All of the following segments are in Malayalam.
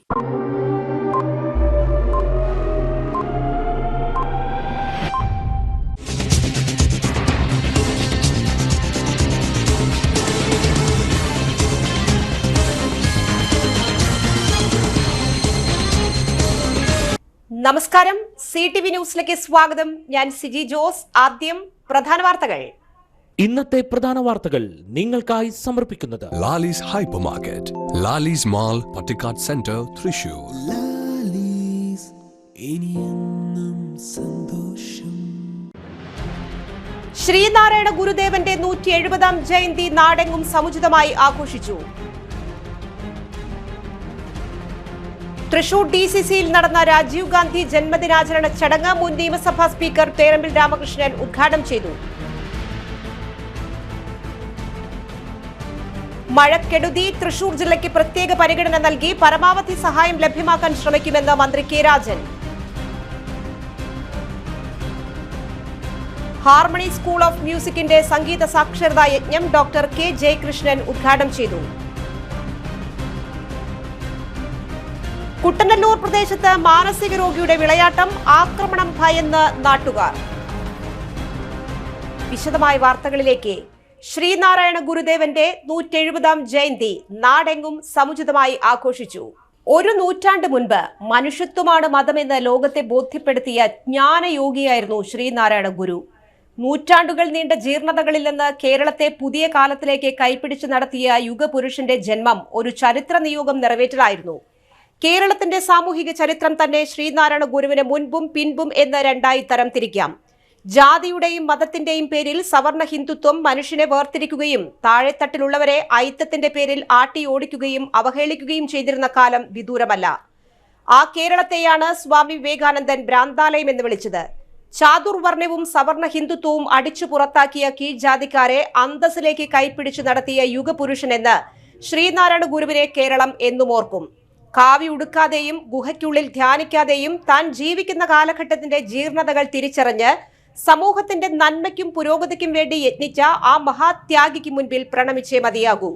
നമസ്കാരം, CTV ന്യൂസിലേക്ക് സ്വാഗതം. ഞാൻ സിജി ജോസ്. ആദ്യം പ്രധാന വാർത്തകൾ. ഇന്നത്തെ പ്രധാന വാർത്തകൾ നിങ്ങൾക്കായി സമർപ്പിക്കുന്നത് Lalees hyper market, Lalees mall, Pattikkad centre, Thrissur. Sreenarayana ഗുരുദേവന്റെ 170ാം ജയന്തി നാടെങ്ങും സമുചിതമായി ആഘോഷിച്ചു. തൃശൂർ DCCയിൽ നടന്ന രാജീവ് ഗാന്ധി ജന്മദിനാചരണ ചടങ്ങ് മുൻ നിയമസഭാ സ്പീക്കർ തേരമ്പിൽ രാമകൃഷ്ണൻ ഉദ്ഘാടനം ചെയ്തു. മഴക്കെടുതി, തൃശൂർ ജില്ലയ്ക്ക് പ്രത്യേക പരിഗണന നൽകി പരമാവധി സഹായം ലഭ്യമാക്കാൻ ശ്രമിക്കുമെന്ന് മന്ത്രി K Rajan. Harmony school of മ്യൂസിക്കിന്റെ സംഗീത സാക്ഷരതാ യജ്ഞം ഡോക്ടർ കെ ജയകൃഷ്ണൻ ഉദ്ഘാടനം ചെയ്തു. കുട്ടനല്ലൂർ പ്രദേശത്ത് മാനസിക രോഗിയുടെ വിളയാട്ടം, ആക്രമണം ഭയന്ന് നാട്ടുകാർ. വിശദമായ വാർത്തകളിലേക്ക്. ശ്രീനാരായണ ഗുരുദേവന്റെ 170ാം ജയന്തി നാടെങ്ങും സമുചിതമായി ആഘോഷിച്ചു. ഒരു നൂറ്റാണ്ട് മുൻപ് മനുഷ്യത്വമാണ് മതമെന്ന് ലോകത്തെ ബോധ്യപ്പെടുത്തിയ ജ്ഞാനയോഗിയായിരുന്നു ശ്രീനാരായണ ഗുരു. നൂറ്റാണ്ടുകൾ നീണ്ട ജീർണതകളിൽ നിന്ന് കേരളത്തെ പുതിയ കാലത്തിലേക്ക് കൈപ്പിടിച്ച് നടത്തിയ യുഗപുരുഷന്റെ ജന്മം ഒരു ചരിത്ര നിയോഗം നിറവേറ്റലായിരുന്നു. കേരളത്തിന്റെ സാമൂഹിക ചരിത്രം തന്നെ ശ്രീനാരായണ ഗുരുവിന് മുൻപും പിൻപും എന്ന് രണ്ടായി തരം തിരിക്കാം. ജാതിയുടെയും മതത്തിന്റെയും പേരിൽ സവർണ ഹിന്ദുത്വം മനുഷ്യനെ വേർതിരിക്കുകയും താഴെത്തട്ടിലുള്ളവരെ ഐക്യത്തിന്റെ പേരിൽ ആട്ടിയോടിക്കുകയും അവഹേളിക്കുകയും ചെയ്തിരുന്ന കാലം വിദൂരമല്ല. ആ കേരളത്തെയാണ് സ്വാമി വിവേകാനന്ദൻ ഭ്രാന്താലയം എന്ന് വിളിച്ചത്. ചാതുർവർണ്ണവും സവർണ ഹിന്ദുത്വവും അടിച്ചു പുറത്താക്കിയ കീഴ്ജാതിക്കാരെ അന്തസ്സിലേക്ക് കൈപ്പിടിച്ചു നടത്തിയ യുഗപുരുഷൻ എന്ന് ശ്രീനാരായണ ഗുരുവിനെ കേരളം എന്നും ഓർക്കും. കാവി ഉടുക്കാതെയും ഗുഹയ്ക്കുള്ളിൽ ധ്യാനിക്കാതെയും താൻ ജീവിക്കുന്ന കാലഘട്ടത്തിന്റെ ജീർണതകൾ തിരിച്ചറിഞ്ഞ് സമൂഹത്തിന്റെ നന്മയ്ക്കും പുരോഗതിക്കും വേണ്ടി യത്നിച്ച ആ മഹാത്യാഗിക്ക് മുൻപിൽ പ്രണമിച്ചേ മതിയാകൂ.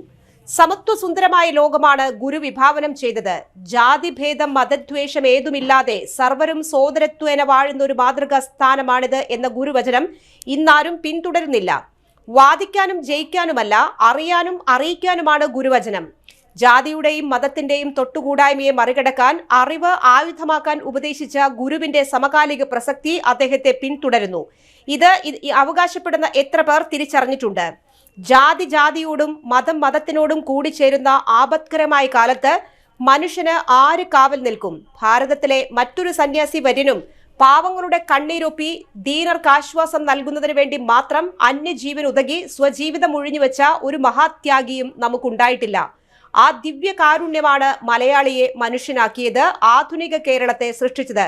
സമത്വസുന്ദരമായ ലോകമാണ് ഗുരു വിഭാവനം ചെയ്തത്. ജാതിഭേദം മതദ്വേഷം ഏതുമില്ലാതെ സർവരും സോദരത്വേന വാഴുന്ന ഒരു മാതൃകാ സ്ഥാനമാണിത് എന്ന ഗുരുവചനം ഇന്നാരും പിന്തുടരുന്നില്ല. വാദിക്കാനും ജയിക്കാനുമല്ല, അറിയാനും അറിയിക്കാനുമാണ് ഗുരുവചനം. ജാതിയുടെയും മതത്തിന്റെയും തൊട്ടുകൂടായ്മയെ മറികടക്കാൻ അറിവ് ആയുധമാക്കാൻ ഉപദേശിച്ച ഗുരുവിന്റെ സമകാലിക പ്രസക്തി അദ്ദേഹത്തെ പിന്തുടരുന്നു. ഇത് അവകാശപ്പെടുന്ന എത്ര പേർ തിരിച്ചറിഞ്ഞിട്ടുണ്ട്? ജാതിയോടും മതം മതത്തിനോടും കൂടിച്ചേരുന്ന ആപത്കരമായ കാലത്ത് മനുഷ്യന് ആര് കാവൽ നിൽക്കും? ഭാരതത്തിലെ മറ്റൊരു സന്യാസി വര്യനും പാവങ്ങളുടെ കണ്ണീരൊപ്പി ദീനർക്ക് ആശ്വാസം നൽകുന്നതിന് വേണ്ടി മാത്രം അന്യജീവൻ ഉതകി സ്വജീവിതം ഒഴിഞ്ഞുവെച്ച ഒരു മഹാത്യാഗിയും നമുക്കുണ്ടായിട്ടില്ല. ആ ദിവ്യ കാരുണ്യമാണ് മലയാളിയെ മനുഷ്യനാക്കിയത്, ആധുനിക കേരളത്തെ സൃഷ്ടിച്ചത്.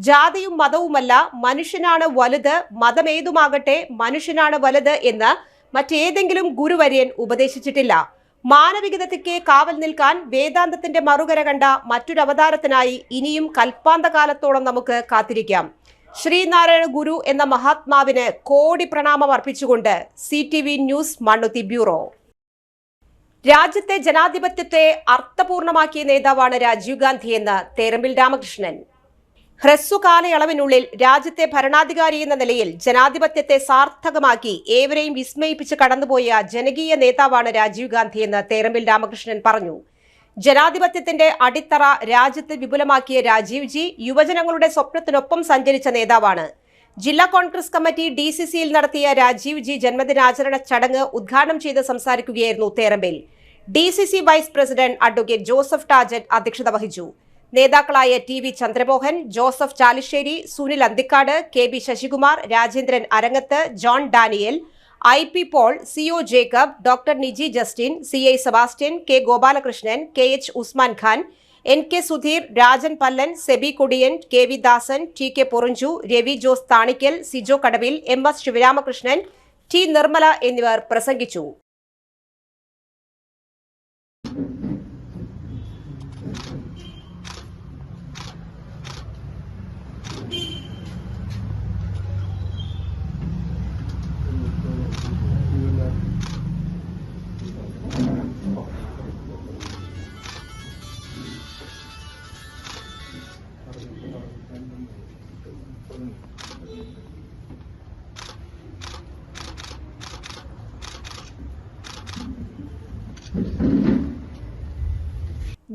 ജാതിയും മതവുമല്ല, മനുഷ്യനാണ് വലുത്, മതമേതുമാകട്ടെ മനുഷ്യനാണ് വലുത് എന്ന് മറ്റേതെങ്കിലും ഗുരുവര്യൻ ഉപദേശിച്ചിട്ടില്ല. മാനവികതയ്ക്ക് കാവൽ നിൽക്കാൻ വേദാന്തത്തിന്റെ മറുകര കണ്ട മറ്റൊരവതാരത്തിനായി ഇനിയും കൽപ്പാന്തകാലത്തോളം നമുക്ക് കാത്തിരിക്കാം. ശ്രീനാരായണ ഗുരു എന്ന മഹാത്മാവിന് കോടി പ്രണാമം അർപ്പിച്ചുകൊണ്ട് CTV ന്യൂസ് മണ്ണുത്തി ബ്യൂറോ. രാജ്യത്തെ ജനാധിപത്യത്തെ അർത്ഥപൂർണമാക്കിയ നേതാവാണ് രാജീവ് ഗാന്ധി എന്ന് തേരമ്പിൽ രാമകൃഷ്ണൻ. ഹ്രസ്വകാലയളവിനുള്ളിൽ രാജ്യത്തെ ഭരണാധികാരി എന്ന നിലയിൽ ജനാധിപത്യത്തെ സാർത്ഥകമാക്കി ഏവരെയും വിസ്മയിപ്പിച്ച് കടന്നുപോയ ജനകീയ നേതാവാണ് രാജീവ് ഗാന്ധി എന്ന് തേരമ്പിൽ രാമകൃഷ്ണൻ പറഞ്ഞു. ജനാധിപത്യത്തിന്റെ അടിത്തറ രാജ്യത്ത് വിപുലമാക്കിയ രാജീവ് ജി യുവജനങ്ങളുടെ സ്വപ്നത്തിനൊപ്പം സഞ്ചരിച്ച നേതാവാണ്. ജില്ലാ കോൺഗ്രസ് കമ്മിറ്റി DCCയിൽ നടത്തിയ രാജീവ് ജി ജന്മദിനാചരണ ചടങ്ങ് ഉദ്ഘാടനം ചെയ്ത് സംസാരിക്കുകയായിരുന്നു Therambil. DCC vice president advocate Joseph Tajet അധ്യക്ഷത വഹിച്ചു. നേതാക്കളായ TV Chandramohan, Joseph Chalissery, Sunil Anthikad, KB Sasikumar, Rajendran Arangath, John Daniel, IP Paul, CO Jacob, doctor Niji Justin, CI Sebastian, K Gopalakrishnan, KH Usman Khan, NK Sudheer, Rajan Pallan, Sebi Kodiyan, KV Dasan, TK Porinju, Ravi Jose Thanikkal, Sijo Kadavil, MS Sivaramakrishnan, T Nirmala എന്നിവർ പ്രസംഗിച്ചു.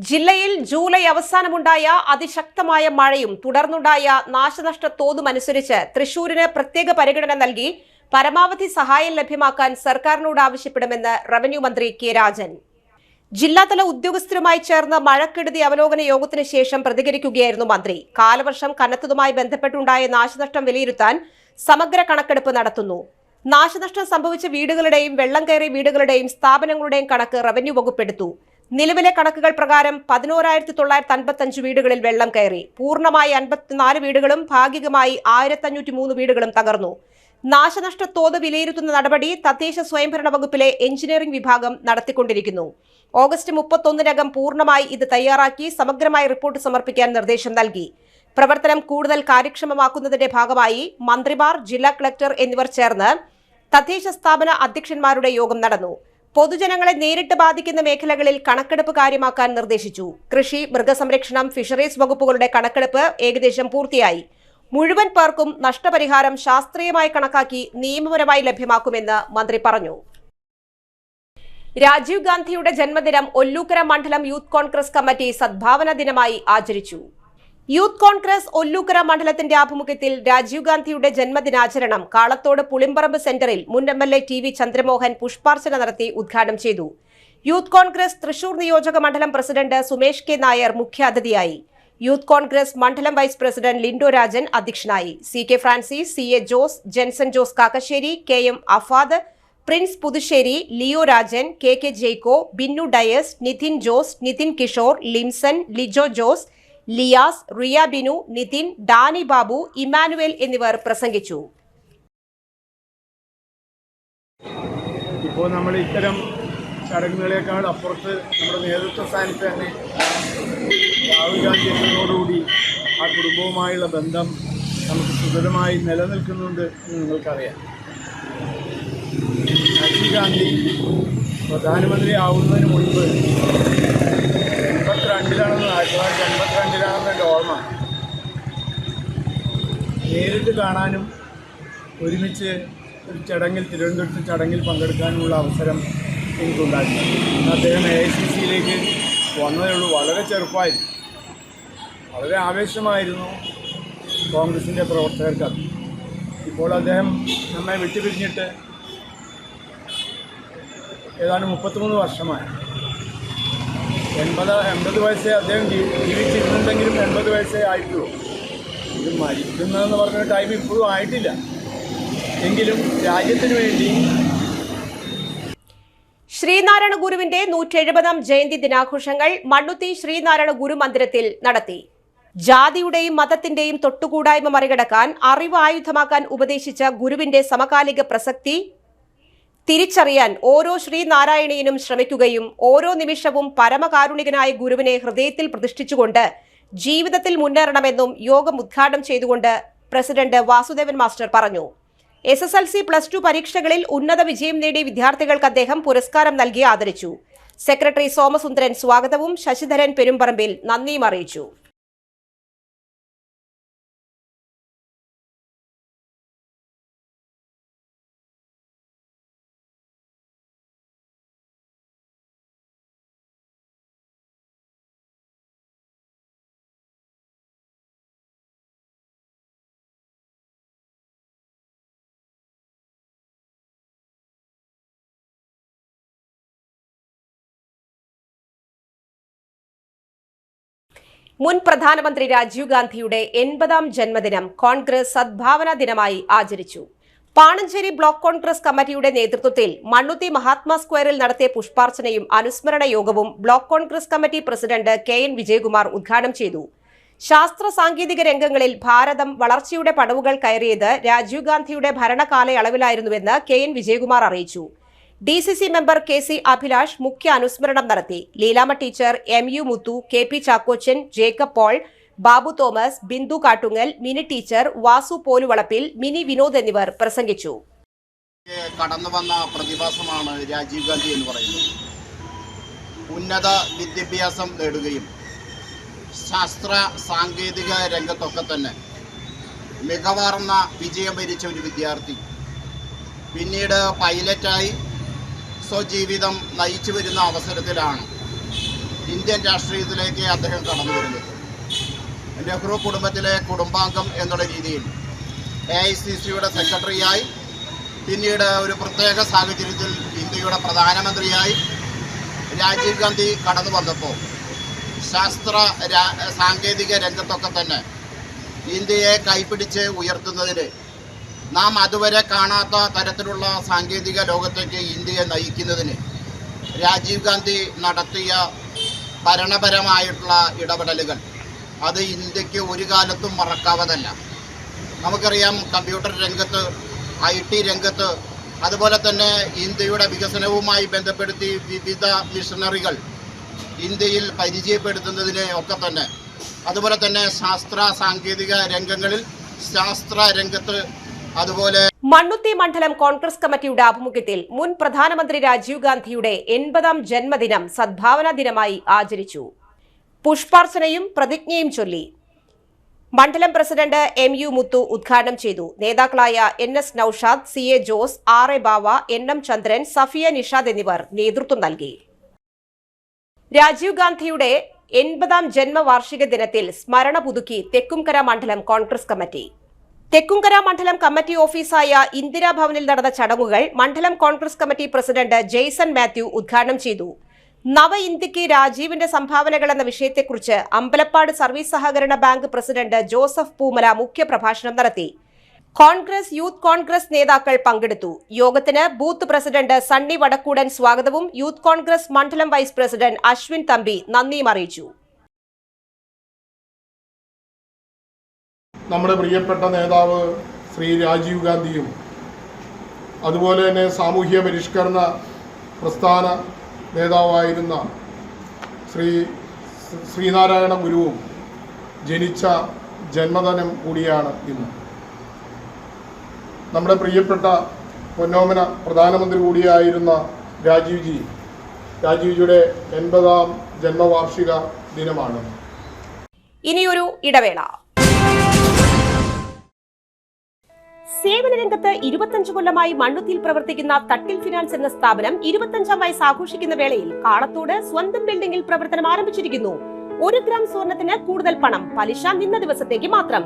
ജില്ലയിൽ ജൂലൈ അവസാനമുണ്ടായ അതിശക്തമായ മഴയും തുടർന്നുണ്ടായ നാശനഷ്ട തോതുമനുസരിച്ച് തൃശൂരിന് പ്രത്യേക പരിഗണന നൽകി പരമാവധി സഹായം ലഭ്യമാക്കാൻ സർക്കാരിനോട് ആവശ്യപ്പെടുമെന്ന് റവന്യൂ മന്ത്രി കെ രാജൻ. ജില്ലാതല ഉദ്യോഗസ്ഥരുമായി ചേർന്ന് മഴക്കെടുതി അവലോകന യോഗത്തിന് ശേഷം പ്രതികരിക്കുകയായിരുന്നു മന്ത്രി. കാലവർഷം കനത്തതുമായി ബന്ധപ്പെട്ടുണ്ടായ നാശനഷ്ടം വിലയിരുത്താൻ സമഗ്ര കണക്കെടുപ്പ് നടത്തുന്നു. നാശനഷ്ടം സംഭവിച്ച വീടുകളുടെയും വെള്ളം കയറിയ വീടുകളുടെയും സ്ഥാപനങ്ങളുടെയും കണക്ക് റവന്യൂ വകുപ്പെടുത്തു. നിലവിലെ കണക്കുകൾ പ്രകാരം 11,955 വീടുകളിൽ വെള്ളം കയറി. പൂർണ്ണമായി 54 വീടുകളും ഭാഗികമായി 1,503 വീടുകളും തകർന്നു. നാശനഷ്ട തോത് വിലയിരുത്തുന്ന നടപടി തദ്ദേശ സ്വയംഭരണ വകുപ്പിലെ എഞ്ചിനീയറിംഗ് വിഭാഗം നടത്തിക്കൊണ്ടിരിക്കുന്നു. ഓഗസ്റ്റ് 31-നകം പൂർണ്ണമായി ഇത് തയ്യാറാക്കി സമഗ്രമായ റിപ്പോർട്ട് സമർപ്പിക്കാൻ നിർദ്ദേശം നൽകി. പ്രവർത്തനം കൂടുതൽ കാര്യക്ഷമമാക്കുന്നതിന്റെ ഭാഗമായി മന്ത്രിമാർ, ജില്ലാ കളക്ടർ എന്നിവർ ചേർന്ന് തദ്ദേശ സ്ഥാപന അധ്യക്ഷന്മാരുടെ യോഗം നടന്നു. പൊതുജനങ്ങളെ നേരിട്ട് ബാധിക്കുന്ന മേഖലകളിൽ കണക്കെടുപ്പ് കാര്യമാക്കാൻ നിർദ്ദേശിച്ചു. കൃഷി, മൃഗസംരക്ഷണം, ഫിഷറീസ് വകുപ്പുകളുടെ കണക്കെടുപ്പ് ഏകദേശം പൂർത്തിയായി. മുഴുവൻ പേർക്കും നഷ്ടപരിഹാരം ശാസ്ത്രീയമായി കണക്കാക്കി നിയമപരമായി ലഭ്യമാക്കുമെന്ന് മന്ത്രി പറഞ്ഞു. രാജീവ് ഗാന്ധിയുടെ ജന്മദിനം ഒല്ലൂക്കര മണ്ഡലം യൂത്ത് കോൺഗ്രസ് കമ്മിറ്റി സദ്ഭാവന ദിനമായി ആചരിച്ചു. യൂത്ത് കോൺഗ്രസ് ഒല്ലൂക്കര മണ്ഡലത്തിന്റെ ആഭിമുഖ്യത്തിൽ രാജീവ് ഗാന്ധിയുടെ ജന്മദിനാചരണം കാളത്തോട് പുളിമ്പറമ്പ് സെന്ററിൽ മുൻ MLA TV ചന്ദ്രമോഹൻ പുഷ്പാർച്ചന നടത്തി ഉദ്ഘാടനം ചെയ്തു. യൂത്ത് കോൺഗ്രസ് തൃശൂർ നിയോജക മണ്ഡലം പ്രസിഡന്റ് സുമേഷ് K. നായർ മുഖ്യാതിഥിയായി. യൂത്ത് കോൺഗ്രസ് മണ്ഡലം വൈസ് പ്രസിഡന്റ് ലിൻഡോ രാജൻ അധ്യക്ഷനായി. CK Francis, CA Jose, Jenson Jose Kakkassery, KM Afad, Prince Puthussery, Leo Rajan, KK Jaiko, Binnu Dias, Nithin Jose, Nithin Kishore, Limson, Lijo Jose, Liyas, Riya Binu, Nithin, Dani Babu, Emmanuel എന്നിവർ പ്രസംഗിച്ചു. ഇപ്പോൾ നമ്മൾ ഇത്തരം ചടങ്ങുകളേക്കാൾ അപ്പുറത്ത് നമ്മുടെ നേതൃത്വ സ്ഥാനത്ത് തന്നെ രാഹുൽ ഗാന്ധി എന്നതോടുകൂടി ആ കുടുംബവുമായുള്ള ബന്ധം നമുക്ക് സുഗതമായി നിലനിൽക്കുന്നുണ്ട് എന്ന് നിങ്ങൾക്കറിയാം. രാജീവ് ഗാന്ധി പ്രധാനമന്ത്രി ആവുന്നതിന് മുൻപ് 1982 എൻ്റെ ഓർമ്മ. നേരിട്ട് കാണാനും ഒരുമിച്ച് ഒരു ചടങ്ങിൽ, തിരുവനന്തപുരത്ത് ചടങ്ങിൽ പങ്കെടുക്കാനുമുള്ള അവസരം എനിക്കുണ്ടായി. അദ്ദേഹം AICCയിലേക്ക് വന്നതേ ഉള്ളൂ. വളരെ ചെറുപ്പമായിരുന്നു, വളരെ ആവേശമായിരുന്നു കോൺഗ്രസിൻ്റെ പ്രവർത്തകർക്ക്. ഇപ്പോൾ അദ്ദേഹം നമ്മെ വിട്ടുപിരിഞ്ഞിട്ട് ഏതാണ്ട് 33 വർഷമായി. 80 വയസ്സേ അദ്ദേഹം ജീവിച്ചിരുന്നുണ്ടെങ്കിലും 80 വയസ്സേ ആയിട്ടുള്ളൂ. ഇത് മരിക്കുന്നതെന്ന് പറഞ്ഞ ടൈം ഇപ്പോഴും ആയിട്ടില്ല. എങ്കിലും രാജ്യത്തിന് വേണ്ടി. ശ്രീനാരായണ ഗുരുവിന്റെ 170ാം ജയന്തി ദിനാഘോഷങ്ങൾ മണ്ണുത്തി ശ്രീനാരായണ ഗുരു മന്ദിരത്തിൽ നടത്തി. ജാതിയുടെയും മതത്തിന്റെയും തൊട്ടുകൂടായ്മ മറികടക്കാൻ അറിവ് ആയുധമാക്കാൻ ഉപദേശിച്ച ഗുരുവിന്റെ സമകാലിക പ്രസക്തി തിരിച്ചറിയാൻ ഓരോ ശ്രീനാരായണീയനും ശ്രമിക്കുകയും ഓരോ നിമിഷവും പരമകാരുണികനായ ഗുരുവിനെ ഹൃദയത്തിൽ പ്രതിഷ്ഠിച്ചുകൊണ്ട് ജീവിതത്തിൽ മുന്നേറണമെന്നും യോഗം ഉദ്ഘാടനം ചെയ്തുകൊണ്ട് പ്രസിഡന്റ് വാസുദേവൻ മാസ്റ്റർ പറഞ്ഞു. SSLC +2 പരീക്ഷകളിൽ ഉന്നത വിജയം നേടിയ വിദ്യാർത്ഥികൾക്ക് അദ്ദേഹം പുരസ്കാരം നൽകി ആദരിച്ചു. സെക്രട്ടറി സോമസുന്ദരൻ സ്വാഗതവും ശശിധരൻ പെരുമ്പറമ്പിൽ നന്ദിയും അറിയിച്ചു. മുൻ പ്രധാനമന്ത്രി രാജീവ് ഗാന്ധിയുടെ 80ാം ജന്മദിനം കോൺഗ്രസ് സദ്ഭാവന ദിനമായി ആചരിച്ചു. പാണഞ്ചേരി ബ്ലോക്ക് കോൺഗ്രസ് കമ്മിറ്റിയുടെ നേതൃത്വത്തിൽ മണ്ണുത്തി മഹാത്മാ സ്ക്വയറിൽ നടത്തിയ പുഷ്പാർച്ചനയും അനുസ്മരണ യോഗവും block Congress committee president KN Vijayakumar ഉദ്ഘാടനം ചെയ്തു. ശാസ്ത്ര സാങ്കേതിക രംഗങ്ങളിൽ ഭാരതം വളർച്ചയുടെ പടവുകൾ കയറിയത് രാജീവ് ഗാന്ധിയുടെ ഭരണകാലയളവിലായിരുന്നുവെന്ന് KN വിജയകുമാർ അറിയിച്ചു. DCC മെമ്പർ KC അഭിലാഷ് മുഖ്യ അനുസ്മരണം നടത്തി. Leelama teacher, MU Muthu, KP Chakochan, Jacob Paul, Babu Thomas, Bindu Kattungal, Mini teacher, Vasu Poluvalappil, Mini Vinod എന്നിവർ പ്രസംഗിച്ചു. കടന്നു വന്ന പ്രതിഭാസമാണ് രാജീവ് ഗാന്ധി എന്ന് പറയുന്നത്. ഉന്നത വിദ്യാഭ്യാസം നേടുകയും ശാസ്ത്ര സാങ്കേതിക രംഗത്തൊക്കെ തന്നെ മികവാർന്ന വിജയം വരിച്ച ഒരു വിദ്യാർത്ഥി. പിന്നീട് പൈലറ്റായി സ്വജീവിതം നയിച്ചു വരുന്ന അവസരത്തിലാണ് ഇന്ത്യൻ രാഷ്ട്രീയത്തിലേക്ക് അദ്ദേഹം കടന്നു വരുന്നത്. നെഹ്റു കുടുംബത്തിലെ കുടുംബാംഗം എന്നുള്ള രീതിയിൽ AICCയുടെ സെക്രട്ടറിയായി, പിന്നീട് ഒരു പ്രത്യേക സാഹചര്യത്തിൽ ഇന്ത്യയുടെ പ്രധാനമന്ത്രിയായി രാജീവ് ഗാന്ധി കടന്നു വന്നപ്പോൾ സാങ്കേതിക രംഗത്തൊക്കെ തന്നെ ഇന്ത്യയെ കൈപ്പിടിച്ച് ഉയർത്തുന്നതിന് നാം അതുവരെ കാണാത്ത തരത്തിലുള്ള സാങ്കേതിക ലോകത്തേക്ക് ഇന്ത്യയെ നയിക്കുന്നതിന് രാജീവ് ഗാന്ധി നടത്തിയ ഭരണപരമായിട്ടുള്ള ഇടപെടലുകൾ അത് ഇന്ത്യക്ക് ഒരു കാലത്തും മറക്കാവതല്ല. നമുക്കറിയാം, കമ്പ്യൂട്ടർ രംഗത്ത്, IT രംഗത്ത്, അതുപോലെ തന്നെ ഇന്ത്യയുടെ വികസനവുമായി ബന്ധപ്പെടുത്തി വിവിധ മിഷനറികൾ ഇന്ത്യയിൽ പരിചയപ്പെടുത്തുന്നതിന് ഒക്കെ തന്നെ, അതുപോലെ തന്നെ ശാസ്ത്ര സാങ്കേതിക രംഗങ്ങളിൽ, ശാസ്ത്ര രംഗത്ത്, അതുപോലെ മണ്ണുത്തി മണ്ഡലം കോൺഗ്രസ് കമ്മിറ്റിയുടെ ആഭിമുഖ്യത്തിൽ മുൻ പ്രധാനമന്ത്രി രാജീവ് ഗാന്ധിയുടെ 80ാം ജന്മദിനം സദ്ഭാവനാ ദിനമായി ആചരിച്ചു. പുഷ്പാർച്ചനയും പ്രതിജ്ഞയും ചൊല്ലി. മണ്ഡലം പ്രസിഡന്റ് MU മുത്തു ഉദ്ഘാടനം ചെയ്തു. നേതാക്കളായ NS Naushad, CA Jose, RA ബാവ, NM ചന്ദ്രൻ, സഫിയ നിഷാദ് എന്നിവർ നേതൃത്വം നൽകി. രാജീവ് ഗാന്ധിയുടെ 80ാം ജന്മവാർഷിക ദിനത്തിൽ സ്മരണ പുതുക്കി തെക്കുംകര മണ്ഡലം കോൺഗ്രസ് കമ്മിറ്റി. തെക്കുംകര മണ്ഡലം കമ്മിറ്റി ഓഫീസായ ഇന്ദിരാഭവനിൽ നടന്ന ചടങ്ങുകൾ മണ്ഡലം Congress committee president Jaison Mathew ഉദ്ഘാടനം ചെയ്തു. നവ ഇന്ത്യക്ക് രാജീവിന്റെ സംഭാവനകൾ എന്ന വിഷയത്തെക്കുറിച്ച് അമ്പലപ്പാട് സർവീസ് സഹകരണ ബാങ്ക് പ്രസിഡന്റ് ജോസഫ് പൂമല മുഖ്യപ്രഭാഷണം നടത്തി. കോൺഗ്രസ്, യൂത്ത് കോൺഗ്രസ് നേതാക്കൾ പങ്കെടുത്തു. യോഗത്തിന് ബൂത്ത് പ്രസിഡന്റ് സണ്ണി വടക്കൂടൻ സ്വാഗതവും യൂത്ത് കോൺഗ്രസ് മണ്ഡലം വൈസ് പ്രസിഡന്റ് അശ്വിൻ തമ്പി നന്ദിയും അറിയിച്ചു. നമ്മുടെ പ്രിയപ്പെട്ട നേതാവ് ശ്രീ രാജീവ് ഗാന്ധിയും അതുപോലെ തന്നെ സാമൂഹ്യ പരിഷ്കരണ പ്രസ്ഥാന നേതാവായിരുന്ന ശ്രീനാരായണ ഗുരുവും ജനിച്ച ജന്മദിനം കൂടിയാണ് ഇന്ന്. നമ്മുടെ പ്രിയപ്പെട്ട പൊന്നോമന പ്രധാനമന്ത്രി കൂടിയായിരുന്ന രാജീവ്ജിയുടെ 80ാം ജന്മവാർഷിക ദിനമാണ്. ഇനിയൊരു ഇടവേള. സേവന രംഗത്ത് 25 കൊല്ലമായി മണ്ണുത്തിയിൽ പ്രവർത്തിക്കുന്ന തട്ടിൽ ഫിനാൻസ് എന്ന സ്ഥാപനം 25ാം വയസ്സ് ആഘോഷിക്കുന്ന വേളയിൽ കാളത്തോട് സ്വന്തം ബിൽഡിംഗിൽ പ്രവർത്തനം ആരംഭിച്ചിരിക്കുന്നു. 1 ഗ്രാം സ്വർണത്തിന് കൂടുതൽ പണം, പലിശ നിന്ന ദിവസത്തേക്ക് മാത്രം,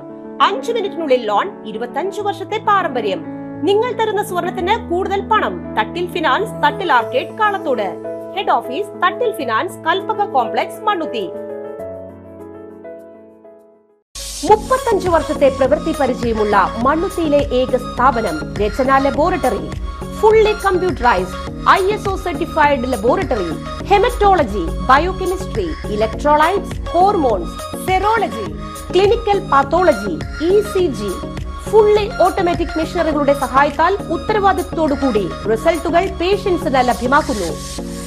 5 മിനിറ്റിനുള്ളിൽ ലോൺ, 25 വർഷത്തെ പാരമ്പര്യം. നിങ്ങൾ തരുന്ന സ്വർണത്തിന് കൂടുതൽ പണം. Thattil finance, Thattil arcade, Kalathode. Head office Thattil finance, Kalpaka complex, Mannuthy. 35 വർഷത്തെ പ്രവൃത്തി പരിചയമുള്ള മണ്ണുത്തിയിലെ ഏക സ്ഥാപനം Rachana laboratory. Fully computerised, ISO certified laboratory. Haematology, biochemistry, electrolytes, hormones, serology, clinical pathology, ECG. Fully automatic മെഷീനറികളുടെ സഹായത്താൽ ഉത്തരവാദിത്വത്തോടുകൂടി റിസൾട്ടുകൾ പേഷ്യൻസിന് ലഭ്യമാക്കുന്നു.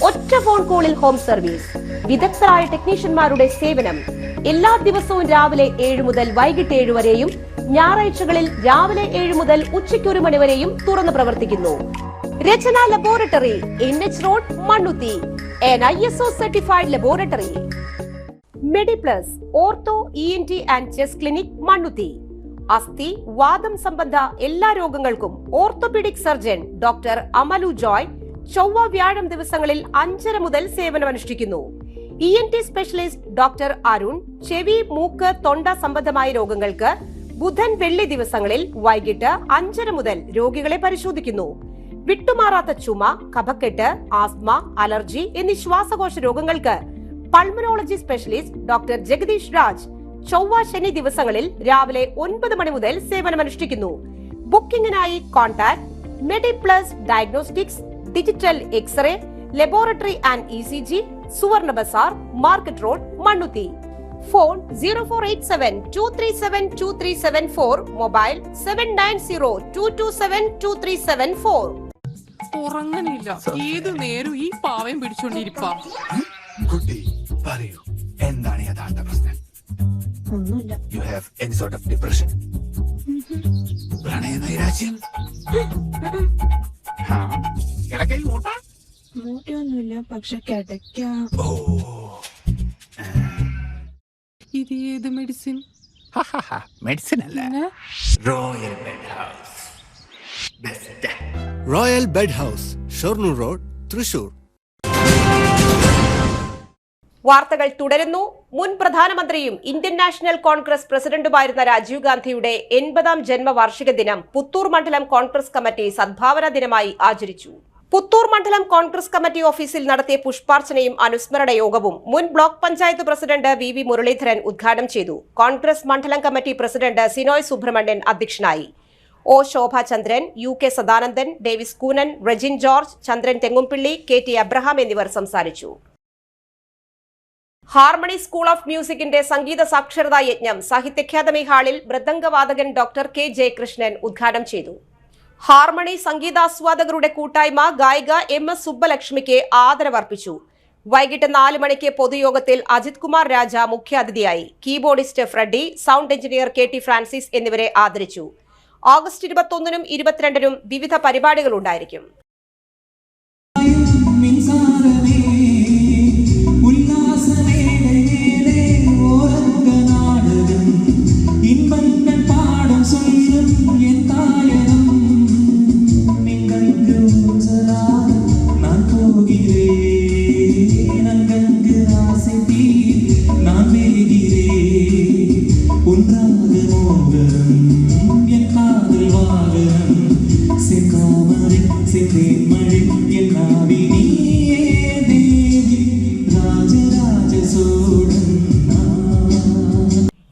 ഒറ്റ ഫോൺ കോളിൽ ഹോം സർവീസ്. വിദഗ്ധരായ ടെക്നീഷ്യന്മാരുടെ സേവനം. എല്ലാ ദിവസവും രാവിലെ 7 മുതൽ വൈകിട്ട് 7 വരെയും ഞായറാഴ്ചകളിൽ രാവിലെ 7 മുതൽ ഉച്ചയ്ക്ക് 1 മണി വരെയും തുറന്നു പ്രവർത്തിക്കുന്നു. Rachana laboratory, NH road, Mannuthy. ISO certified laboratory. Mediplus, ortho, ENT and chest clinic, Mannuthy. അസ്ഥി, വാദം സംബന്ധ എല്ലാ രോഗങ്ങൾക്കും orthopaedic surgeon doctor Amalu Joy ചൊവ്വ വ്യാഴം ദിവസങ്ങളിൽ 5:30 മുതൽ സേവനമനുഷ്ഠിക്കുന്നു. ENT സ്പെഷ്യലിസ്റ്റ് ഡോക്ടർ അരുൺ ചെവി, മൂക്ക്, തൊണ്ട സംബന്ധമായ രോഗങ്ങൾക്ക് ബുധൻ, വെള്ളി ദിവസങ്ങളിൽ വൈകിട്ട് 5:30 മുതൽ രോഗികളെ പരിശോധിക്കുന്നു. വിട്ടുമാറാത്ത ചുമ, കഫക്കെട്ട്, ആസ്മ, അലർജി എന്നീ ശ്വാസകോശ രോഗങ്ങൾക്ക് pulmonology specialist doctor Jagadish Raj ചൊവ്വ, ശനി ദിവസങ്ങളിൽ രാവിലെ 9 മണി മുതൽ സേവനമനുഷ്ഠിക്കുന്നു. ബുക്കിംഗിനായി contact Mediplus diagnostics, digital x ray, laboratory and ECG, Suvarna Bazar, market road, Mannuthy. Phone 0487-237-2374, mobile 790227-2374. ഉറങ്ങണില്ല, ഏതു നേരം ഈ പാവം പിടിച്ചോണ്ടിരിപ്പാ. കുട്ടി പറയൂ, എന്താണ് യഥാർത്ഥ പ്രശ്നം? ഒന്നുമില്ല. You have any sort of depression? പ്രണയ നൈരാശ്യം? കിടക്കയിൽ മൂട്ട? മൂട്ടയൊന്നുമില്ല, പക്ഷെ കിടക്കാം. ഓ, ഇത് ഏത് മെഡിസിൻ? മെഡിസിൻ അല്ല, royal bed house. Best royal bed house, Shoranur road, Thrissur. വാർത്തകൾ തുടരുന്നു. മുൻ പ്രധാനമന്ത്രിയും ഇന്ത്യൻ നാഷണൽ കോൺഗ്രസ് പ്രസിഡന്റുമായിരുന്ന രാജീവ് ഗാന്ധിയുടെ 80ാം ജന്മവാർഷിക ദിനം പുത്തൂർ മണ്ഡലം കോൺഗ്രസ് കമ്മിറ്റി സദ്ഭാവന ദിനമായി ആചരിച്ചു. പുത്തൂർ മണ്ഡലം കോൺഗ്രസ് കമ്മിറ്റി ഓഫീസിൽ നടത്തിയ പുഷ്പാർച്ചനയും അനുസ്മരണ യോഗവും മുൻ block panchayat president VV Muraleedharan ഉദ്ഘാടനം ചെയ്തു. കോൺഗ്രസ് മണ്ഡലം കമ്മിറ്റി പ്രസിഡന്റ് സിനോയ് സുബ്രഹ്മണ്യൻ അധ്യക്ഷനായി. O. Shobhachandran, UK Sadanandan, Davis Koonan, Rejin George, Chandran Thengumpilly, KT Abraham എന്നിവർ സംസാരിച്ചു. ഹാർമണി സ്കൂൾ ഓഫ് മ്യൂസിക്കിന്റെ സംഗീത സാക്ഷരതാ യജ്ഞം സാഹിത്യ അക്കാദമി ഹാളിൽ മൃദംഗവാദകൻ ഡോക്ടർ K. ജയകൃഷ്ണൻ ഉദ്ഘാടനം ചെയ്തു. ഹാർമണി സംഗീതാസ്വാദകരുടെ കൂട്ടായ്മ ഗായിക MS സുബ്ബലക്ഷ്മിക്ക് ആദരവർപ്പിച്ചു. വൈകിട്ട് 4 മണിക്ക് പൊതുയോഗത്തിൽ അജിത് കുമാർ രാജ മുഖ്യാതിഥിയായി. Keyboardist Freddy, sound engineer KT Francis എന്നിവരെ ആദരിച്ചു. ഓഗസ്റ്റ് 21-നും 22-നും വിവിധ പരിപാടികളുണ്ടായിരിക്കും.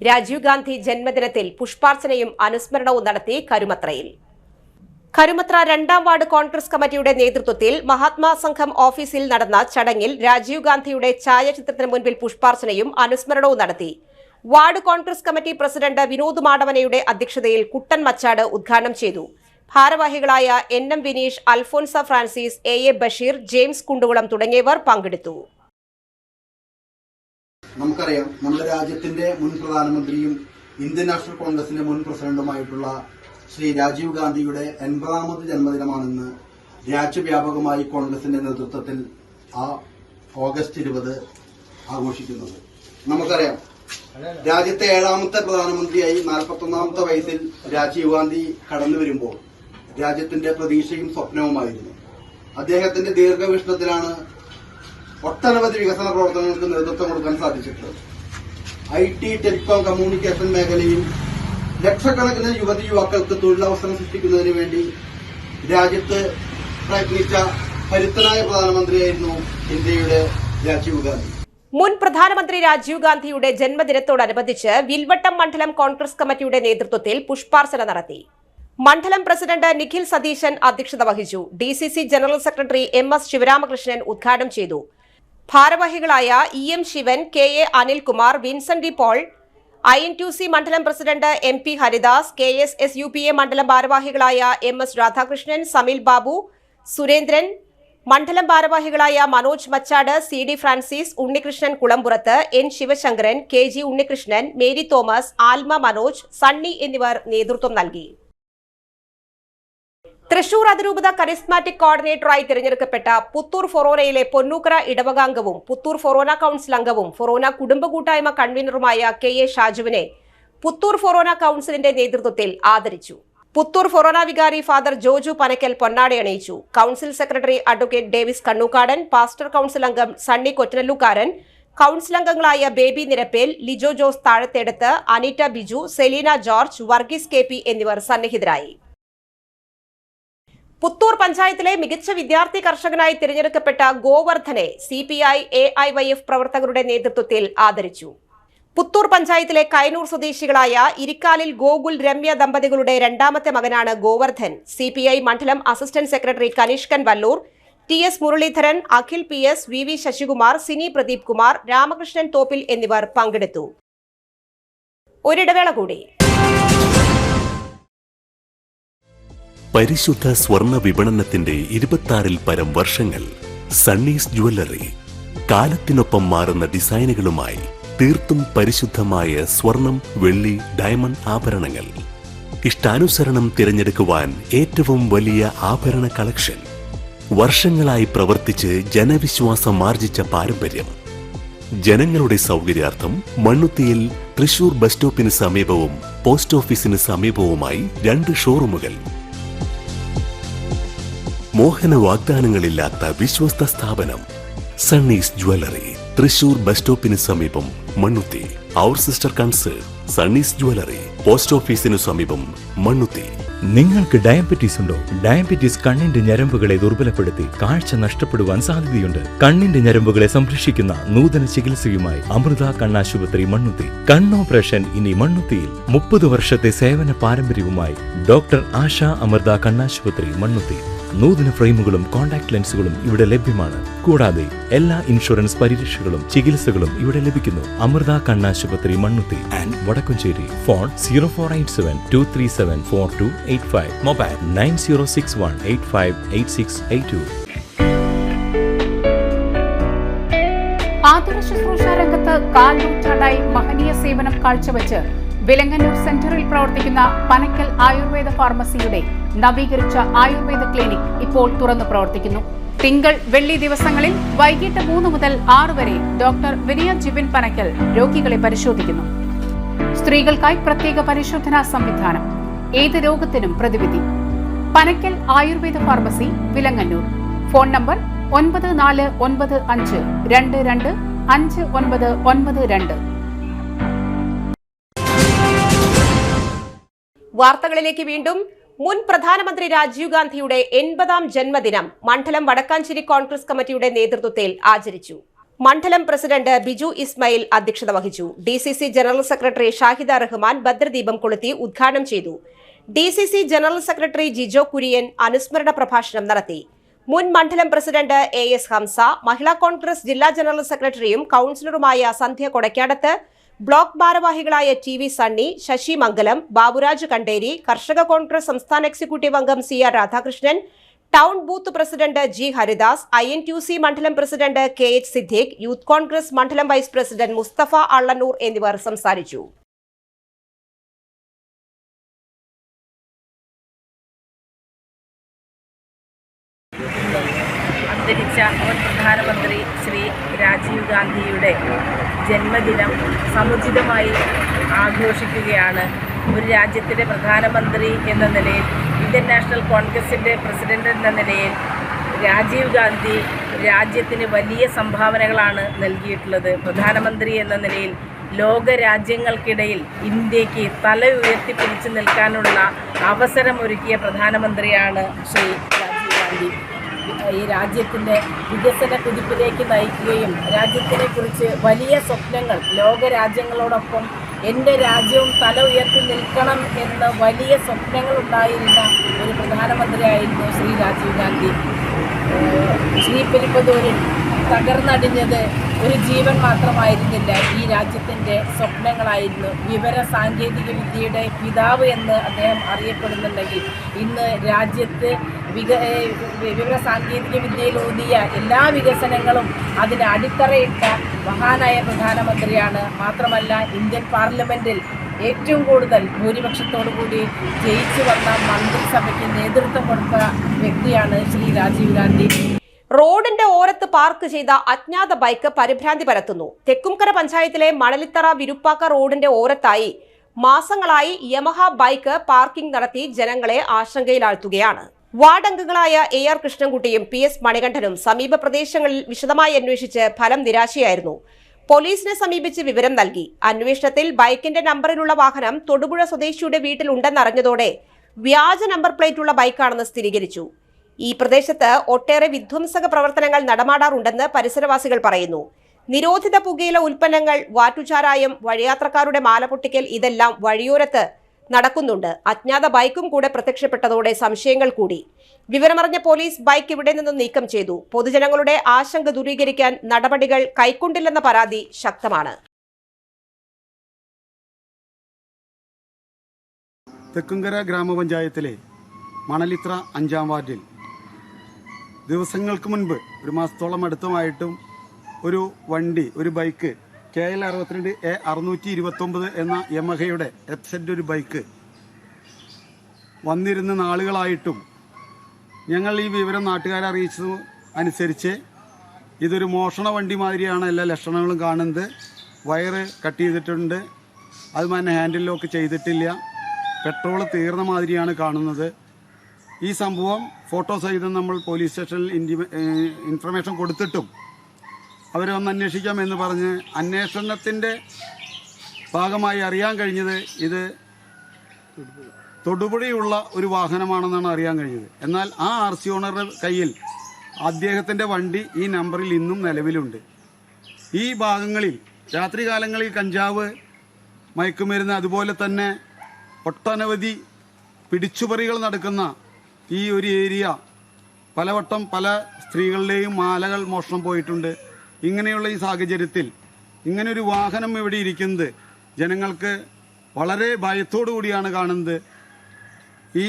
രാജീവ് ഗാന്ധി ജന്മദിനത്തിൽ പുഷ്പാർച്ചനയും അനുസ്മരണവും നടത്തി കരുമത്രയിൽ. കരുമത്ര 2ാം വാർഡ് കോൺഗ്രസ് കമ്മിറ്റിയുടെ നേതൃത്വത്തിൽ മഹാത്മാ സംഘം ഓഫീസിൽ നടന്ന ചടങ്ങിൽ രാജീവ് ഗാന്ധിയുടെ ഛായാചിത്രത്തിന് മുൻപിൽ പുഷ്പാർച്ചനയും അനുസ്മരണവും നടത്തി. Ward Congress committee president Vinod മാടവനയുടെ അധ്യക്ഷതയിൽ കുട്ടൻ മച്ചാട് ഉദ്ഘാടനം ചെയ്തു. ഭാരവാഹികളായ NM വിനീഷ്, അൽഫോൻസ ഫ്രാൻസിസ്, AA ബഷീർ, ജെയിംസ് കുണ്ടുകുളം തുടങ്ങിയവർ പങ്കെടുത്തു. നമുക്കറിയാം, നമ്മുടെ രാജ്യത്തിന്റെ മുൻ പ്രധാനമന്ത്രിയും ഇന്ത്യൻ നാഷണൽ കോൺഗ്രസിന്റെ മുൻ പ്രസിഡന്റുമായിട്ടുള്ള ശ്രീ രാജീവ് ഗാന്ധിയുടെ 80ാമത് ജന്മദിനമാണെന്ന് രാജ്യവ്യാപകമായി കോൺഗ്രസിന്റെ നേതൃത്വത്തിൽ ഓഗസ്റ്റ് 20 ആഘോഷിക്കുന്നത്. നമുക്കറിയാം, രാജ്യത്തെ 7ാമത്തെ പ്രധാനമന്ത്രിയായി 41ാമത്തെ വയസ്സിൽ രാജീവ് ഗാന്ധി കടന്നു വരുമ്പോൾ രാജ്യത്തിന്റെ പ്രതീക്ഷയും സ്വപ്നവുമായിരുന്നു. അദ്ദേഹത്തിന്റെ ദീർഘവീക്ഷണത്തിലാണ് ഒട്ടനവധി വികസന പ്രവർത്തനങ്ങൾക്ക് നേതൃത്വം കൊടുക്കാൻ സാധിച്ചിട്ടുള്ളത്. IT, ടെലികോം, കമ്മ്യൂണിക്കേഷൻ മേഖലയിൽ ലക്ഷക്കണക്കിന് യുവതി യുവാക്കൾക്ക് തൊഴിലവസരം സൃഷ്ടിക്കുന്നതിന് വേണ്ടി രാജ്യത്ത് പ്രയത്നിച്ച കരുത്തനായ പ്രധാനമന്ത്രിയായിരുന്നു ഇന്ത്യയുടെ രാജീവ് ഗാന്ധി. മുൻ പ്രധാനമന്ത്രി രാജീവ് ഗാന്ധിയുടെ ജന്മദിനത്തോടനുബന്ധിച്ച് വിൽവട്ടം മണ്ഡലം കോൺഗ്രസ് കമ്മിറ്റിയുടെ നേതൃത്വത്തിൽ പുഷ്പാർച്ചന നടത്തി. മണ്ഡലം പ്രസിഡന്റ് നിഖിൽ സതീശൻ അധ്യക്ഷത വഹിച്ചു. DCC general secretary MS Sivaramakrishnan ഉദ്ഘാടനം ചെയ്തു. ഭാരവാഹികളായ EM Sivan, KA Anilkumar, Vincent D Paul, INTUC മണ്ഡലം പ്രസിഡന്റ് MP ഹരിദാസ്, KSSUPA മണ്ഡലം ഭാരവാഹികളായ MS രാധാകൃഷ്ണൻ, സമിൽ ബാബു, സുരേന്ദ്രൻ, മണ്ഡലം ഭാരവാഹികളായ Manoj Machad, CD Francis, Unnikrishnan Kulampurath, N Sivasankaran, KG Unnikrishnan, Mary Thomas, Alma Manoj, Sunny എന്നിവർ നേതൃത്വം നൽകി. തൃശൂർ അതിരൂപത കരിസ്മാറ്റിക് കോർഡിനേറ്ററായി തിരഞ്ഞെടുക്കപ്പെട്ട പുത്തൂർ ഫൊറോനയിലെ പൊന്നൂക്കര ഇടവകാംഗവും പുത്തൂർ ഫൊറോന കൌൺസിൽ അംഗവും ഫൊറോന കുടുംബ കൂട്ടായ്മ കൺവീനറുമായ KA ഷാജുവിനെ പുത്തൂർ ഫൊറോന കൌൺസിലിന്റെ നേതൃത്വത്തിൽ ആദരിച്ചു. പുത്തൂർ ഫൊറോന വികാരി ഫാദർ ജോജു പനക്കൽ പൊന്നാട അണിയിച്ചു. Council secretary advocate Davis Kannookkadan, pastor council അംഗം സണ്ണി കൊറ്റനല്ലുകാരൻ, കൌൺസിൽ അംഗങ്ങളായ ബേബി നിരപ്പേൽ, ലിജോ ജോസ് താഴത്തെടുത്ത്, അനീറ്റ ബിജു, സെലീന ജോർജ്, വർഗീസ് KP എന്നിവർ സന്നിഹിതരായി. പുത്തൂർ പഞ്ചായത്തിലെ മികച്ച വിദ്യാർത്ഥി കർഷകനായി തിരഞ്ഞെടുക്കപ്പെട്ട ഗോവർദ്ധനെ CPI AIYF പ്രവർത്തകരുടെ നേതൃത്വത്തിൽ ആദരിച്ചു. പുത്തൂർ പഞ്ചായത്തിലെ കൈനൂർ സ്വദേശികളായ ഇരിക്കാലിൽ ഗോകുൽ രമ്യ ദമ്പതികളുടെ 2ാമത്തെ മകനാണ് ഗോവർദ്ധൻ. CPI മണ്ഡലം assistant secretary Kanishkan Valloor, TS Muraleedharan, Akhil PS, VV Sasikumar, Sini Pradeep Kumar, Ramakrishnan Thoppil എന്നിവർ പങ്കെടുത്തു. ഒരിടവേള കൂടി. പരിശുദ്ധ സ്വർണ്ണ വിപണനത്തിന്റെ 26-ൽ പരം വർഷങ്ങൾ. സണ്ണീസ് ജ്വല്ലറി കാലത്തിനൊപ്പം മാറുന്ന ഡിസൈനുകളുമായി തീർത്തും പരിശുദ്ധമായ സ്വർണം, വെള്ളി, ഡയമണ്ട് ആഭരണങ്ങൾ. ഇഷ്ടാനുസരണം തിരഞ്ഞെടുക്കുവാൻ ഏറ്റവും വലിയ ആഭരണ കളക്ഷൻ. വർഷങ്ങളായി പ്രവർത്തിച്ച് ജനവിശ്വാസം ആർജിച്ച പാരമ്പര്യം. ജനങ്ങളുടെ സൗകര്യാർത്ഥം മണ്ണുത്തിയിൽ തൃശൂർ ബസ് സ്റ്റോപ്പിന് സമീപവും പോസ്റ്റ് ഓഫീസിന് സമീപവുമായി 2 ഷോറൂമുകൾ. മോഹന വാഗ്ദാനങ്ങളില്ലാത്ത വിശ്വസ്ത സ്ഥാപനം സണ്ണീസ് ജ്വല്ലറി, തൃശൂർ ബസ് സ്റ്റോപ്പിന് സമീപം മണ്ണുത്തി. അവർ സിസ്റ്റർ കൺസേൺ സണ്ണീസ് ജ്വല്ലറി, പോസ്റ്റ് ഓഫീസിനു സമീപം മണ്ണുത്തി. നിങ്ങൾക്ക് ഡയബറ്റീസ് ഉണ്ടോ? ഡയബറ്റീസ് കണ്ണിന്റെ ഞരമ്പുകളെ ദുർബലപ്പെടുത്തി കാഴ്ച നഷ്ടപ്പെടുവാൻ സാധ്യതയുണ്ട്. കണ്ണിന്റെ ഞരമ്പുകളെ സംരക്ഷിക്കുന്ന നൂതന ചികിത്സയുമായി അമൃത കണ്ണാശുപത്രി മണ്ണുത്തി. കണ്ണോപ്പറേഷൻ ഇനി മണ്ണുത്തിയിൽ. 30 വർഷത്തെ സേവന പാരമ്പര്യവുമായി ഡോക്ടർ ആശ അമൃത കണ്ണാശുപത്രി മണ്ണുത്തി. നൂതന ഫ്രെയിമുകളും കോൺടാക്ട് ലെൻസുകളും ഇവിടെ ലഭ്യമാണ്. കൂടാതെ എല്ലാ ഇൻഷുറൻസ് പരിരക്ഷകളും ചികിത്സകളും ഇവിടെ ലഭിക്കുന്നു. അമൃത കണ്ണാശുപത്രി Mannuthy and Vadakkumchery. Phone 0487-237-4285. Mobile 9061858682. ആതുര ശുശ്രൂഷ രംഗത്ത് കാൽ നൂറ്റാണ്ടായി മഹനീയ സേവനം കാഴ്ചവെച്ച് വിലങ്ങന്നൂർ സെന്ററിൽ പ്രവർത്തിക്കുന്ന പനക്കൽ ആയുർവേദ ഫാർമസിയുടെ നവീകരിച്ച ആയുർവേദ ക്ലിനിക് ഇപ്പോൾ തുറന്നു പ്രവർത്തിക്കുന്നു. തിങ്കൾ വെള്ളി ദിവസങ്ങളിൽ വൈകിട്ട് 3 മുതൽ 6 വരെ ഡോക്ടർ വിനയ ജിബിൻ പനക്കൽ രോഗികളെ പരിശോധിക്കുന്നു. സ്ത്രീകൾക്കായി പ്രത്യേക പരിശോധനാ സംവിധാനം. ഏത് രോഗത്തിനും പ്രതിവിധി. Panakkal Ayurveda pharmacy, Vilangannur. Phone number 9495225992. വാർത്തകളിലേക്ക് വീണ്ടും. മുൻ പ്രധാനമന്ത്രി രാജീവ് ഗാന്ധിയുടെ 80ാം ജന്മദിനം മണ്ഡലം വടക്കാഞ്ചേരി കോൺഗ്രസ് കമ്മിറ്റിയുടെ നേതൃത്വത്തിൽ ആചരിച്ചു. മണ്ഡലം പ്രസിഡന്റ് ബിജു ഇസ്മായിൽ അധ്യക്ഷത വഹിച്ചു. DCC general secretary Shahida Rahman ഭദ്രദീപം കൊളുത്തി ഉദ്ഘാടനം ചെയ്തു. DCC general secretary Jijo Kurian അനുസ്മരണ പ്രഭാഷണം നടത്തി. മുൻ മണ്ഡലം പ്രസിഡന്റ് AS ഹംസ, മഹിളാ കോൺഗ്രസ് ജില്ലാ ജനറൽ സെക്രട്ടറിയും കൌൺസിലറുമായ സന്ധ്യ കൊടക്കാടത്ത്, ബ്ലോക്ക് ഭാരവാഹികളായ TV സണ്ണി, ശശി മംഗലം, ബാബുരാജ് കണ്ടേരി, കർഷക കോൺഗ്രസ് സംസ്ഥാന എക്സിക്യൂട്ടീവ് അംഗം CR Radhakrishnan, town booth president G Haridas, INTUC മണ്ഡലം president KH Siddique, youth Congress മണ്ഡലം വൈസ് പ്രസിഡന്റ് മുസ്തഫ അള്ളന്നൂർ എന്നിവർ സംസാരിച്ചു. അന്തരിച്ച മുൻ പ്രധാനമന്ത്രി ശ്രീ രാജീവ് ഗാന്ധിയുടെ ജന്മദിനം സമുചിതമായി ആഘോഷിക്കുകയാണ്. ഒരു രാജ്യത്തിൻ്റെ പ്രധാനമന്ത്രി എന്ന നിലയിൽ, ഇന്ത്യൻ നാഷണൽ കോൺഗ്രസിൻ്റെ പ്രസിഡന്റ് എന്ന നിലയിൽ രാജീവ് ഗാന്ധി രാജ്യത്തിന് വലിയ സംഭാവനകളാണ് നൽകിയിട്ടുള്ളത്. പ്രധാനമന്ത്രി എന്ന നിലയിൽ ലോക രാജ്യങ്ങൾക്കിടയിൽ ഇന്ത്യക്ക് തല ഉയർത്തിപ്പിടിച്ചു നിൽക്കാനുള്ള അവസരമൊരുക്കിയ പ്രധാനമന്ത്രിയാണ് ശ്രീ രാജീവ് ഗാന്ധി. ഈ രാജ്യത്തിൻ്റെ വികസന കുതിപ്പിലേക്ക് നയിക്കുകയും രാജ്യത്തിനെക്കുറിച്ച് വലിയ സ്വപ്നങ്ങൾ, ലോക രാജ്യങ്ങളോടൊപ്പം എൻ്റെ രാജ്യവും തല ഉയർത്തി നിൽക്കണം എന്ന വലിയ സ്വപ്നങ്ങളുണ്ടായിരുന്ന ഒരു പ്രധാനമന്ത്രിയായിരുന്നു ശ്രീ രാജീവ് ഗാന്ധി. ശ്രീപെരുമ്പതൂരിൽ തകർന്നടിഞ്ഞത് ഒരു ജീവൻ മാത്രമായിരുന്നില്ല, ഈ രാജ്യത്തിൻ്റെ സ്വപ്നങ്ങളായിരുന്നു. വിവര സാങ്കേതിക വിദ്യയുടെ പിതാവ് എന്ന് അദ്ദേഹം അറിയപ്പെടുന്നുണ്ടെങ്കിൽ ഇന്ന് രാജ്യത്ത് വിവര സാങ്കേതിക വിദ്യയിലൂന്നിയ എല്ലാ വികസനങ്ങളും അതിന് അടിത്തറയിട്ട മഹാനായ പ്രധാനമന്ത്രിയാണ്. മാത്രമല്ല ഇന്ത്യൻ പാർലമെൻറ്റിൽ ഏറ്റവും കൂടുതൽ ഭൂരിപക്ഷത്തോടുകൂടി ജയിച്ചു വന്ന മന്ത്രിസഭയ്ക്ക് നേതൃത്വം കൊടുത്ത വ്യക്തിയാണ് ശ്രീ രാജീവ് ഗാന്ധി. റോഡിന്റെ ഓരത്ത് പാർക്ക് ചെയ്ത അജ്ഞാത ബൈക്ക് പരിഭ്രാന്തി പരത്തുന്നു. തെക്കുംകര പഞ്ചായത്തിലെ മണലിത്തറ വിരുപ്പാക്ക റോഡിന്റെ ഓരത്തായി മാസങ്ങളായി യമഹ ബൈക്ക് പാർക്കിംഗ് നടത്തി ജനങ്ങളെ ആശങ്കയിലാഴ്ത്തുകയാണ്. വാർഡ് അംഗങ്ങളായ AR കൃഷ്ണൻകുട്ടിയും PS മണികണ്ഠനും സമീപ പ്രദേശങ്ങളിൽ വിശദമായി അന്വേഷിച്ച് ഫലം നിരാശയായിരുന്നു. പോലീസിനെ സമീപിച്ച് വിവരം നൽകി. അന്വേഷണത്തിൽ ബൈക്കിന്റെ നമ്പറിലുള്ള വാഹനം തൊടുപുഴ സ്വദേശിയുടെ വീട്ടിൽ ഉണ്ടെന്നറിഞ്ഞതോടെ വ്യാജ നമ്പർ പ്ലേറ്റുള്ള ബൈക്കാണെന്ന് സ്ഥിരീകരിച്ചു. ഈ പ്രദേശത്ത് ഒട്ടേറെ വിധ്വംസക പ്രവർത്തനങ്ങൾ നടമാടാറുണ്ടെന്ന് പരിസരവാസികൾ പറയുന്നു. നിരോധിത പുകയില ഉൽപ്പന്നങ്ങൾ, വാറ്റുചാരായം, വഴിയാത്രക്കാരുടെ മാല പൊട്ടിക്കൽ, ഇതെല്ലാം വഴിയോരത്ത് നടക്കുന്നുണ്ട്. അജ്ഞാത ബൈക്കും കൂടെ പ്രത്യക്ഷപ്പെട്ടതോടെ സംശയങ്ങൾ കൂടി. വിവരമറിഞ്ഞ പോലീസ് ബൈക്ക് ഇവിടെ നിന്നും നീക്കം ചെയ്തു. പൊതുജനങ്ങളുടെ ആശങ്ക ദൂരീകരിക്കാൻ നടപടികൾ കൈക്കൊണ്ടില്ലെന്ന പരാതി ശക്തമാണ്. തെക്കുംകര ഗ്രാമപഞ്ചായത്തിലെ മണലിത്ര 5ാം വാർഡിൽ ദിവസങ്ങൾക്ക് മുൻപ്, ഒരു മാസത്തോളം അടുത്തുമായിട്ടും, ഒരു വണ്ടി, ഒരു ബൈക്ക് KL 62 A629 എന്ന യമഹയുടെ FZ ഒരു ബൈക്ക് വന്നിരുന്ന നാളുകളായിട്ടും ഞങ്ങൾ ഈ വിവരം നാട്ടുകാരെ അറിയിച്ചത് അനുസരിച്ച് ഇതൊരു മോഷണ വണ്ടി മാതിരിയാണ് എല്ലാ ലക്ഷണങ്ങളും കാണുന്നത്. വയറ് കട്ട് ചെയ്തിട്ടുണ്ട്, അതുമാതിരി ഹാൻഡിൽ ലോക്ക് ചെയ്തിട്ടില്ല, പെട്രോൾ തീർന്ന മാതിരിയാണ് കാണുന്നത്. ഈ സംഭവം ഫോട്ടോ സഹിതം നമ്മൾ പോലീസ് സ്റ്റേഷനിൽ ഇൻഫർമേഷൻ കൊടുത്തിട്ടും അവരെ ഒന്ന് അന്വേഷിക്കാമെന്ന് പറഞ്ഞ് അന്വേഷണത്തിൻ്റെ ഭാഗമായി അറിയാൻ കഴിഞ്ഞത് ഇത് തൊടുപുഴയുള്ള ഒരു വാഹനമാണെന്നാണ് അറിയാൻ കഴിഞ്ഞത്. എന്നാൽ ആ RC ഓണറുടെ കയ്യിൽ അദ്ദേഹത്തിൻ്റെ വണ്ടി ഈ നമ്പറിൽ ഇന്നും നിലവിലുണ്ട്. ഈ ഭാഗങ്ങളിൽ രാത്രികാലങ്ങളിൽ കഞ്ചാവ്, മയക്കുമരുന്ന്, അതുപോലെ തന്നെ ഒട്ടനവധി പിടിച്ചുപറികൾ നടക്കുന്ന ഈ ഒരു ഏരിയ പലവട്ടം പല സ്ത്രീകളുടെയും മാലകൾ മോഷണം പോയിട്ടുണ്ട്. ഇങ്ങനെയുള്ള ഈ സാഹചര്യത്തിൽ ഇങ്ങനൊരു വാഹനം ഇവിടെ ഇരിക്കുന്നത് ജനങ്ങൾക്ക് വളരെ ഭയത്തോടു കൂടിയാണ് കാണുന്നത്. ഈ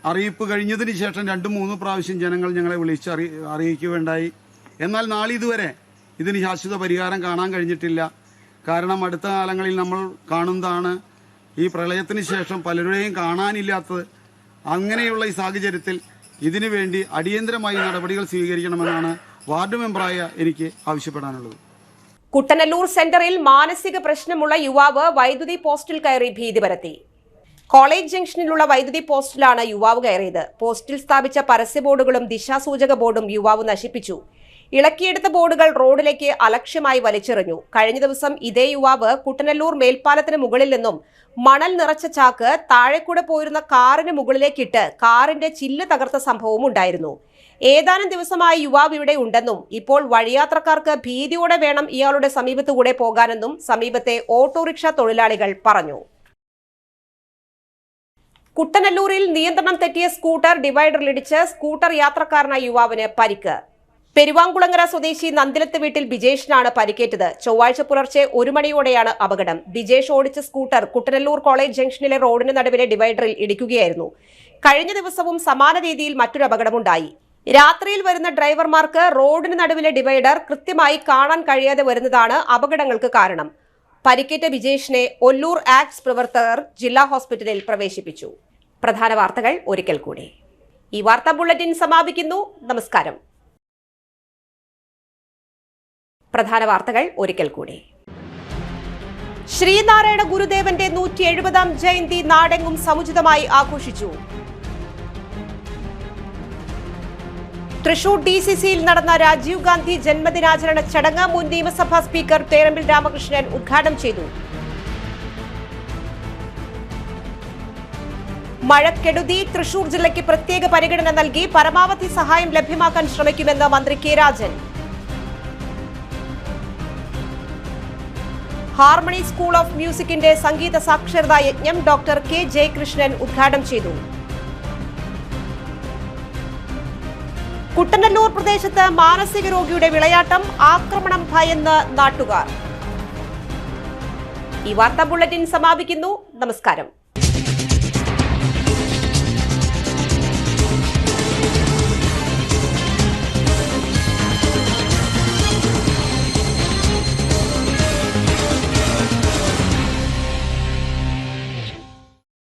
അറിയിപ്പ് കഴിഞ്ഞതിന് ശേഷം 2-3 പ്രാവശ്യം ജനങ്ങൾ ഞങ്ങളെ വിളിച്ച് അറിയിക്കുകയുണ്ടായി. എന്നാൽ നാളിതുവരെ ഇതിന് ശാശ്വത പരിഹാരം കാണാൻ കഴിഞ്ഞിട്ടില്ല. കാരണം അടുത്ത കാലങ്ങളിൽ നമ്മൾ കാണുന്നതാണ് ഈ പ്രളയത്തിന് ശേഷം പലരുടെയും കാണാനില്ലാത്തത്. അങ്ങനെയുള്ള ഈ സാഹചര്യത്തിൽ ഇതിനു വേണ്ടി അടിയന്തരമായി നടപടികൾ സ്വീകരിക്കണമെന്നാണ് വാർഡ് മെമ്പറായ എനിക്ക് ആവശ്യപ്പെടാനുള്ളത്. കുട്ടനല്ലൂർ സെന്ററിൽ മാനസിക പ്രശ്നമുള്ള യുവാവ് വൈദ്യുതി പോസ്റ്റിൽ കയറി ഭീതി പരത്തി. കോളേജ് ജംഗ്ഷനിലുള്ള വൈദ്യുതി പോസ്റ്റിലാണ് യുവാവ് കയറിയത്. പോസ്റ്റിൽ സ്ഥാപിച്ച പരസ്യ ബോർഡുകളും ദിശാസൂചക ബോർഡും യുവാവ് നശിപ്പിച്ചു. ഇളക്കിയെടുത്ത ബോർഡുകൾ റോഡിലേക്ക് അലക്ഷ്യമായി വലിച്ചെറിഞ്ഞു. കഴിഞ്ഞ ദിവസം ഇതേ യുവാവ് കുട്ടനല്ലൂർ മേൽപ്പാലത്തിന് മുകളിൽ നിന്നും മണൽ നിറച്ച ചാക്ക് താഴെക്കൂടെ പോയിരുന്ന കാറിന് മുകളിലേക്കിട്ട് കാറിന്റെ ചില്ല് തകർത്ത സംഭവവും ഉണ്ടായിരുന്നു. ഏതാനും ദിവസമായി യുവാവ് ഇവിടെ ഉണ്ടെന്നും ഇപ്പോൾ വഴിയാത്രക്കാർക്ക് ഭീതിയോടെ വേണം ഇയാളുടെ സമീപത്തുകൂടെ പോകാനെന്നും സമീപത്തെ ഓട്ടോറിക്ഷ തൊഴിലാളികൾ പറഞ്ഞു. കുട്ടനല്ലൂരിൽ നിയന്ത്രണം തെറ്റിയ സ്കൂട്ടർ ഡിവൈഡറിലിടിച്ച് സ്കൂട്ടർ യാത്രക്കാരനായ യുവാവിന് പരിക്ക്. പെരുവാങ്കുളങ്ങര സ്വദേശി നന്ദിലത്ത് വീട്ടിൽ ബിജേഷിനാണ് പരിക്കേറ്റത്. ചൊവ്വാഴ്ച പുലർച്ചെ 1 മണിയോടെയാണ് അപകടം. ബിജേഷ് ഓടിച്ച സ്കൂട്ടർ കുട്ടനല്ലൂർ കോളേജ് ജംഗ്ഷനിലെ റോഡിന് നടുവിലെ ഡിവൈഡറിൽ ഇടിക്കുകയായിരുന്നു. കഴിഞ്ഞ ദിവസവും സമാന രീതിയിൽ മറ്റൊരു അപകടമുണ്ടായി. രാത്രിയിൽ വരുന്ന ഡ്രൈവർമാർക്ക് റോഡിന് നടുവിലെ ഡിവൈഡർ കൃത്യമായി കാണാൻ കഴിയാതെ വരുന്നതാണ് അപകടങ്ങൾക്ക് കാരണം. പരിക്കേറ്റ ബിജേഷിനെ ഒല്ലൂർ ആക്ട്സ് പ്രവർത്തകർ ജില്ലാ ഹോസ്പിറ്റലിൽ പ്രവേശിപ്പിച്ചു. പ്രധാന വാർത്തകൾ ഒരിക്കൽ കൂടി. ഈ വാർത്താ ബുള്ളറ്റിൻ സമാപിക്കുന്നു. നമസ്കാരം. പ്രധാന വാർത്തകൾ ഒരിക്കൽ കൂടി. ശ്രീനാരായണ ഗുരുദേവന്റെ 170ാം ജയന്തി നാടെങ്ങും സമുചിതമായി ആഘോഷിച്ചു. തൃശൂർ DCCയിൽ നടന്ന രാജീവ് ഗാന്ധി ജന്മദിനാചരണ ചടങ്ങ് മുൻ നിയമസഭാ സ്പീക്കർ തേരമ്പിൽ രാമകൃഷ്ണൻ ഉദ്ഘാടനം ചെയ്തു. മഴക്കെടുതി തൃശൂർ ജില്ലയ്ക്ക് പ്രത്യേക പരിഗണന നൽകി പരമാവധി സഹായം ലഭ്യമാക്കാൻ ശ്രമിക്കുമെന്ന് മന്ത്രി K Rajan. Harmony school of മ്യൂസിക്കിന്റെ സംഗീത സാക്ഷരതാ യജ്ഞം ഡോക്ടർ കെ ജയകൃഷ്ണൻ ഉദ്ഘാടനം ചെയ്തു. കുട്ടനല്ലൂർ പ്രദേശത്ത് മാനസിക രോഗിയുടെ വിളയാട്ടം, ആക്രമണം ഭയന്ന് നാട്ടുകാർ. ഈ വാർത്താ ബുള്ളറ്റിൻ സമാപിക്കുന്നു. നമസ്കാരം.